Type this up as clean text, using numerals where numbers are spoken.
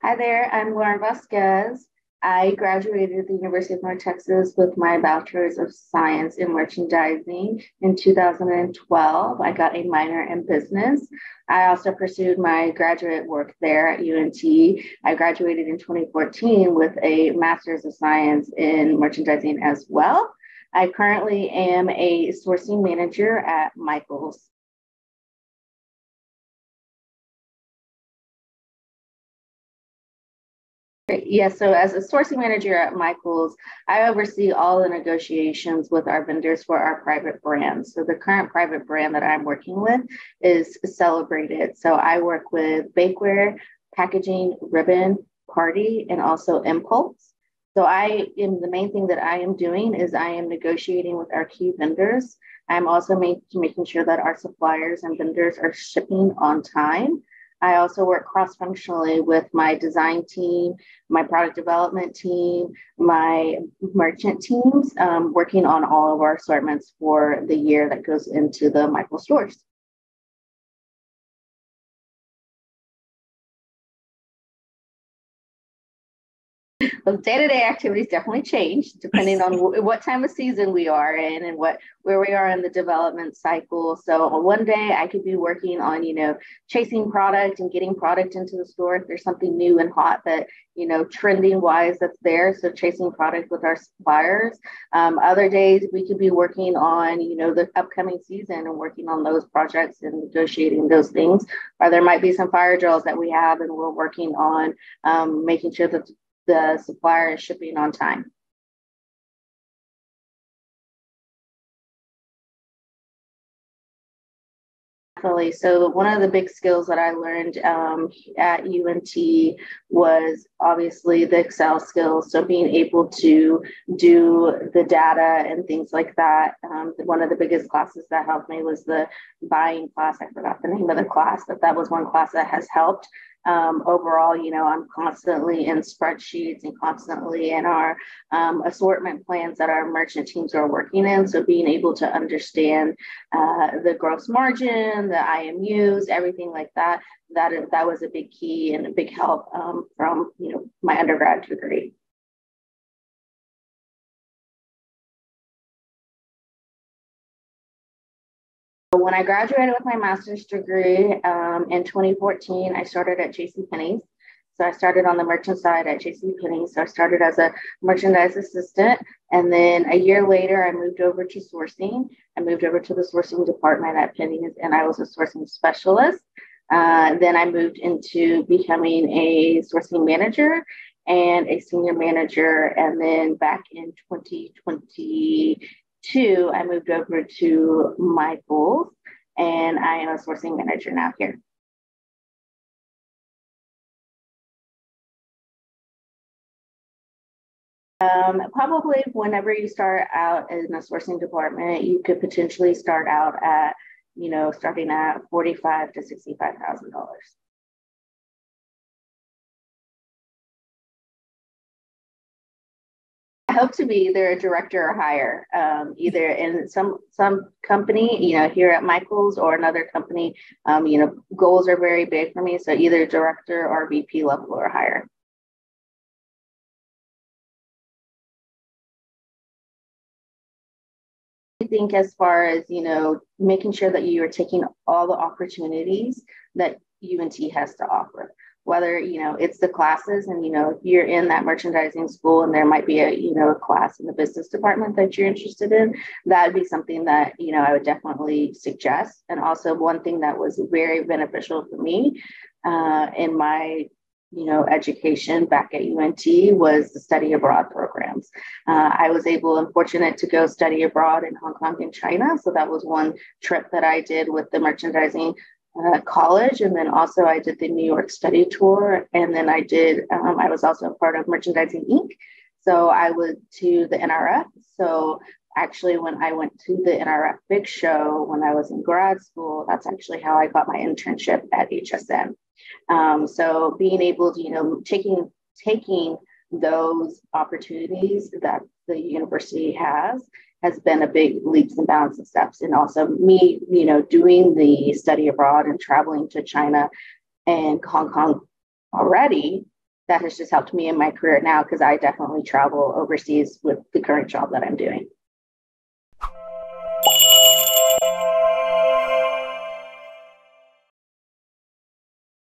Hi there, I'm Lauren Vasquez. I graduated at the University of North Texas with my Bachelor's of Science in Merchandising in 2012. I got a minor in business. I also pursued my graduate work there at UNT. I graduated in 2014 with a Master's of Science in Merchandising as well. I currently am a sourcing manager at Michaels. Yes, so as a sourcing manager at Michaels, I oversee all the negotiations with our vendors for our private brands. So the current private brand that I'm working with is Celebrated. So I work with bakeware, packaging, ribbon, party, and also impulse. So I am the main thing that I am doing is I am negotiating with our key vendors. I'm also making sure that our suppliers and vendors are shipping on time. I also work cross-functionally with my design team, my product development team, my merchant teams, working on all of our assortments for the year that goes into the Michael stores. Well, day-to-day activities definitely change depending on what time of season we are in and where we are in the development cycle. So one day I could be working on, chasing product and getting product into the store if there's something new and hot that, trending wise that's there. So chasing product with our suppliers. Other days we could be working on, the upcoming season and working on those projects and negotiating those things. Or there might be some fire drills that we have and we're working on making sure that the supplier is shipping on time. Definitely. So one of the big skills that I learned at UNT was obviously the Excel skills. So being able to do the data and things like that. One of the biggest classes that helped me was the buying class. I forgot the name of the class, but that was one class that has helped. Overall, I'm constantly in spreadsheets and constantly in our assortment plans that our merchant teams are working in. So being able to understand the gross margin, the IMUs, everything like that, that was a big key and a big help from my undergrad degree. When I graduated with my master's degree in 2014, I started at JCPenney's. So I started on the merchant side at JCPenney's. So I started as a merchandise assistant. And then a year later, I moved over to sourcing. I moved over to the sourcing department at Penny's, and I was a sourcing specialist. Then I moved into becoming a sourcing manager and a senior manager. And then back in 2022, I moved over to Michael's, and I am a sourcing manager now here. Probably whenever you start out in the sourcing department, you could potentially start out at, starting at $45,000 to $65,000. I hope to be either a director or higher, either in some company, here at Michaels or another company. Goals are very big for me, so either director or VP level or higher. I think as far as, making sure that you are taking all the opportunities that UNT has to offer, whether, it's the classes and, if you're in that merchandising school and there might be a class in the business department that you're interested in, that would be something that, I would definitely suggest. And also one thing that was very beneficial for me in my education back at UNT was the study abroad programs. I was able and fortunate to go study abroad in Hong Kong and China. So that was one trip that I did with the merchandising college. And then also I did the New York study tour. And then I was also a part of Merchandising Inc. So I went to the NRF. So actually, when I went to the NRF Big Show when I was in grad school, that's actually how I got my internship at HSN. So being able to, taking those opportunities that the university has been a big leaps and bounds and steps. And also me, doing the study abroad and traveling to China and Hong Kong already that has just helped me in my career now because I definitely travel overseas with the current job that I'm doing.